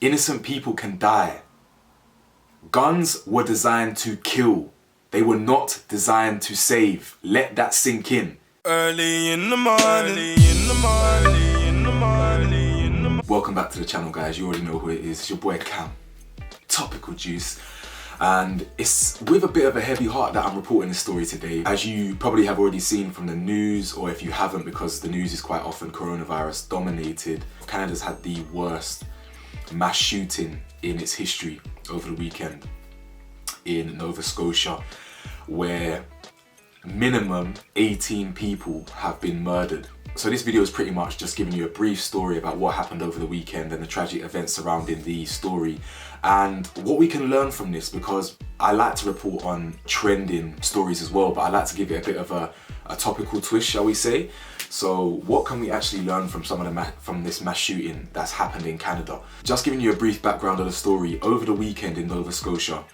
Innocent people can die. Guns were designed to kill. They were not designed to save. Let that sink in. Early in the morning, Welcome back to the channel, guys. You already know who it is. It's your boy Cam, Topical Juice. And it's with a bit of a heavy heart that I'm reporting this story today. As you probably have already seen from the news, or if you haven't, because the news is quite often coronavirus dominated, Canada's had the worst mass shooting in its history over the weekend in Nova Scotia, where minimum 18 people have been murdered. So this video is pretty much just giving you a brief story about what happened over the weekend and the tragic events surrounding the story and what we can learn from this, because I like to report on trending stories as well, but I like to give it a bit of a topical twist, shall we say. So what can we actually learn from from this mass shooting that's happened in Canada? Just giving you a brief background of the story. Over the weekend in Nova Scotia,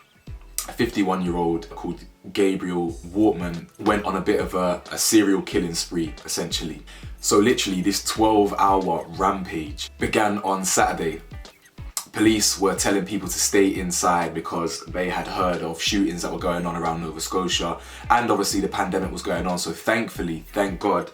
a 51-year-old called Gabriel Wortman went on a bit of a serial killing spree, essentially. So literally this 12-hour rampage began on Saturday. Police were telling people to stay inside because they had heard of shootings that were going on around Nova Scotia, and obviously the pandemic was going on. So thankfully, thank God,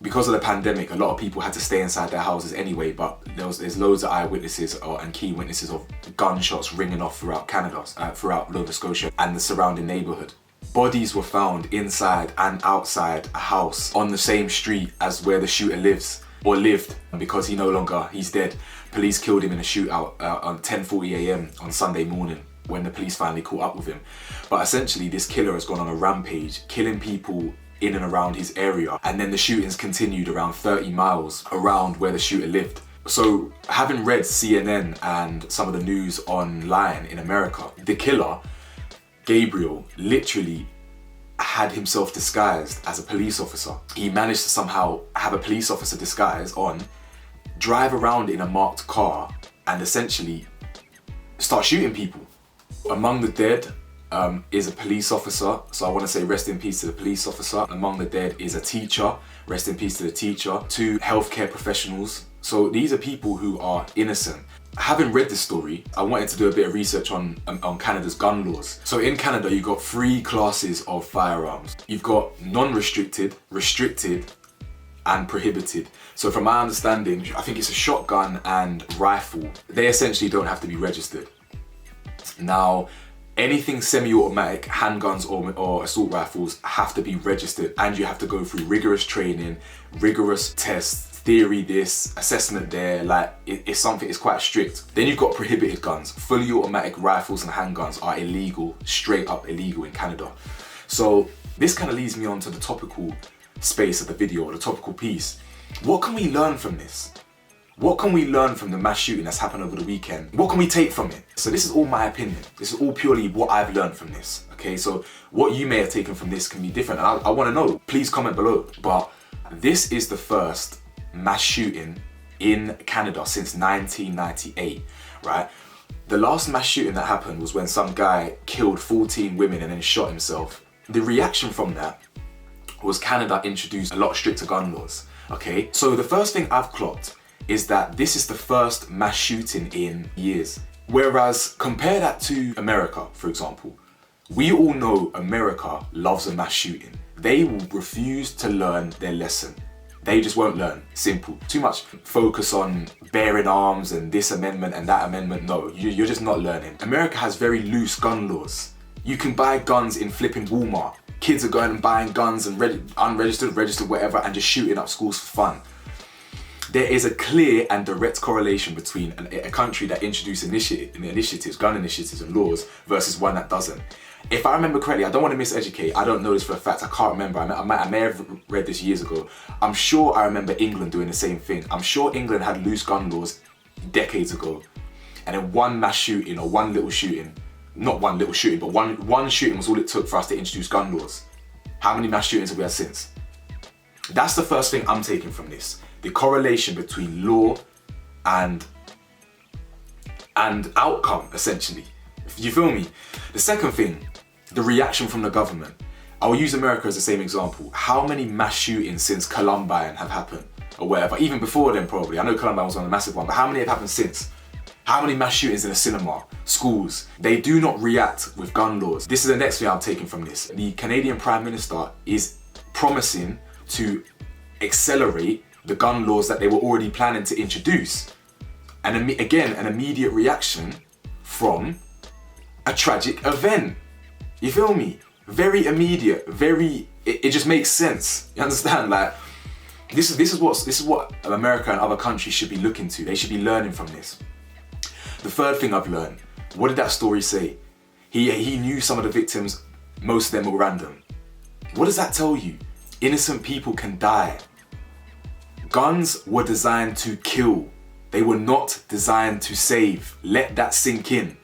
because of the pandemic, a lot of people had to stay inside their houses anyway, but there's loads of eyewitnesses and key witnesses of gunshots ringing off throughout Canada, throughout Nova Scotia and the surrounding neighbourhood. Bodies were found inside and outside a house on the same street as where the shooter lived, because he's dead. Police killed him in a shootout on 10:40 a.m. on Sunday morning when the police finally caught up with him. But essentially this killer has gone on a rampage, killing people in and around his area, and then the shootings continued around 30 miles around where the shooter lived. So having read CNN and some of the news online in America, the killer, Gabriel, literally had himself disguised as a police officer. He managed to somehow have a police officer disguise on, drive around in a marked car, and essentially start shooting people. Among the dead is a police officer, so I want to say rest in peace to the police officer. Among the dead is a teacher, rest in peace to the teacher. 2 healthcare professionals. So these are people who are innocent. Having read this story, I wanted to do a bit of research on Canada's gun laws. So in Canada, you've got 3 classes of firearms. You've got non-restricted, restricted, and prohibited. So from my understanding, I think it's a shotgun and rifle. They essentially don't have to be registered. Now, anything semi-automatic, handguns or assault rifles have to be registered, and you have to go through rigorous training, rigorous tests, theory this, assessment there. Like it's quite strict. Then you've got prohibited guns. Fully automatic rifles and handguns are illegal, straight up illegal in Canada. So this kind of leads me on to the topical space of the video, or the topical piece. What can we learn from this? What can we learn from the mass shooting that's happened over the weekend? What can we take from it? So this is all my opinion. This is all purely what I've learned from this. Okay, so what you may have taken from this can be different. And I want to know. Please comment below. But this is the first mass shooting in Canada since 1998, right? The last mass shooting that happened was when some guy killed 14 women and then shot himself. The reaction from that was Canada introduced a lot stricter gun laws. Okay, so the first thing I've clocked is that this is the first mass shooting in years. Whereas compare that to America, for example. We all know America loves a mass shooting. They will refuse to learn their lesson. They just won't learn. Simple. Too much focus on bearing arms and this amendment and that amendment. No, you're just not learning. America has very loose gun laws. You can buy guns in flipping Walmart. Kids are going and buying guns and unregistered, registered, whatever, and just shooting up schools for fun. There is a clear and direct correlation between a country that introduces initiatives, gun initiatives and laws, versus one that doesn't. If I remember correctly, I don't want to miseducate, I don't know this for a fact, I can't remember, I may have read this years ago. I'm sure I remember England doing the same thing. I'm sure England had loose gun laws decades ago, and then one mass shooting or one little shooting, not one little shooting, but one shooting was all it took for us to introduce gun laws. How many mass shootings have we had since? That's the first thing I'm taking from this. The correlation between law and outcome, essentially. You feel me? The second thing, the reaction from the government. I'll use America as the same example. How many mass shootings since Columbine have happened? or whatever. Even before then, probably. I know Columbine was on a massive one, but how many have happened since? How many mass shootings in a cinema, schools? They do not react with gun laws. This is the next thing I'm taking from this. The Canadian Prime Minister is promising to accelerate the gun laws that they were already planning to introduce. And again, an immediate reaction from a tragic event. You feel me? Very immediate, it just makes sense. You understand? Like, this is what America and other countries should be looking to. They should be learning from this. The third thing I've learned, what did that story say? He knew some of the victims, most of them were random. What does that tell you? Innocent people can die. Guns were designed to kill. They were not designed to save. Let that sink in.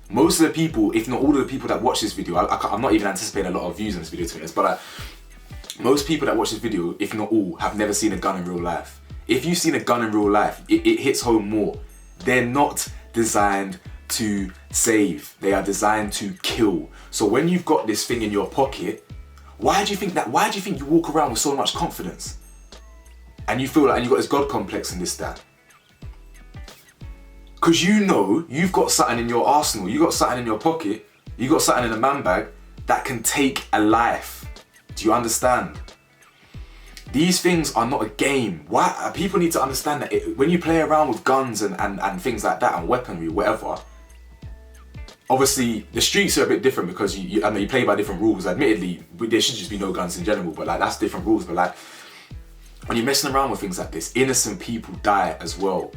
Most of the people, if not all of the people that watch this video, I'm not even anticipating a lot of views on this video, to be honest, but most people that watch this video, if not all, have never seen a gun in real life. If you've seen a gun in real life, it hits home more. They're not designed to save. They are designed to kill. So when you've got this thing in your pocket, why do you think you walk around with so much confidence? And you feel like, and you've got this God complex and this, that. Because you know you've got something in your arsenal, you got something in your pocket, you got something in a man bag that can take a life. Do you understand? These things are not a game. Why? People need to understand that when you play around with guns and things like that and weaponry, whatever, obviously the streets are a bit different because I know you play by different rules. Admittedly, there should just be no guns in general, but like that's different rules. But like when you're messing around with things like this, innocent people die as well.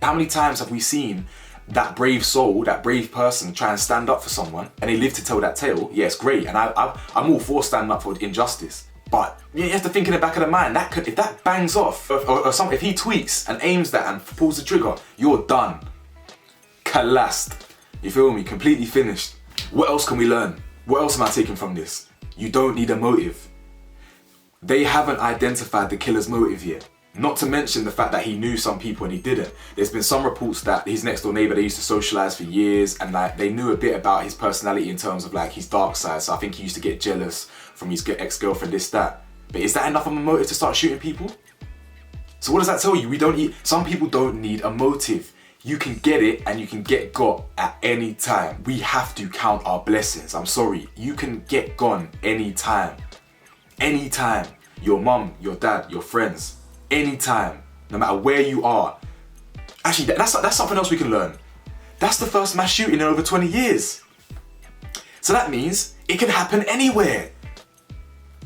How many times have we seen that brave soul, that brave person try and stand up for someone and they live to tell that tale? Yeah, it's great, and I'm all for standing up for injustice. But you have to think in the back of the mind, if that bangs off, or if he tweaks and aims that and pulls the trigger, you're done. Collapsed. You feel me? Completely finished. What else can we learn? What else am I taking from this? You don't need a motive. They haven't identified the killer's motive yet. Not to mention the fact that he knew some people and he didn't. There's been some reports that his next door neighbor, they used to socialize for years, and like they knew a bit about his personality in terms of like his dark side. So I think he used to get jealous from his ex-girlfriend, this, that. But is that enough of a motive to start shooting people? So what does that tell you? Some people don't need a motive. You can get it and you can get got at any time. We have to count our blessings. I'm sorry. You can get gone anytime. Anytime. Your mum, your dad, your friends. Anytime, no matter where you are. Actually, that's something else we can learn. That's the first mass shooting in over 20 years. So that means it can happen anywhere.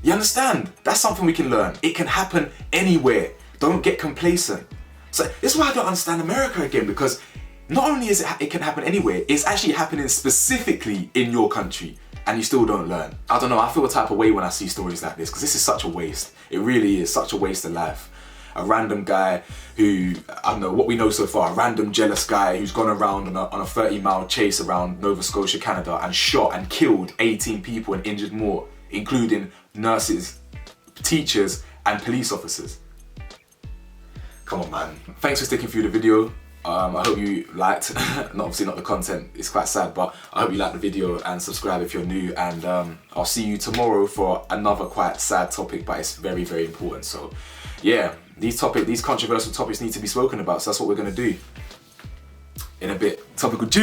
You understand? That's something we can learn. It can happen anywhere. Don't get complacent. So this is why I don't understand America again, because not only is it can happen anywhere, it's actually happening specifically in your country, and you still don't learn. I don't know, I feel a type of way when I see stories like this, because this is such a waste. It really is such a waste of life. A random guy who, I don't know, what we know so far, a random jealous guy who's gone around on a 30-mile chase around Nova Scotia, Canada, and shot and killed 18 people and injured more, including nurses, teachers, and police officers. Come on, man. Thanks for sticking through the video. I hope you liked, obviously not the content, it's quite sad, but I hope you liked the video and subscribe if you're new, and I'll see you tomorrow for another quite sad topic, but it's very, very important. So yeah, these controversial topics need to be spoken about, so that's what we're gonna do in a bit. Topical juice.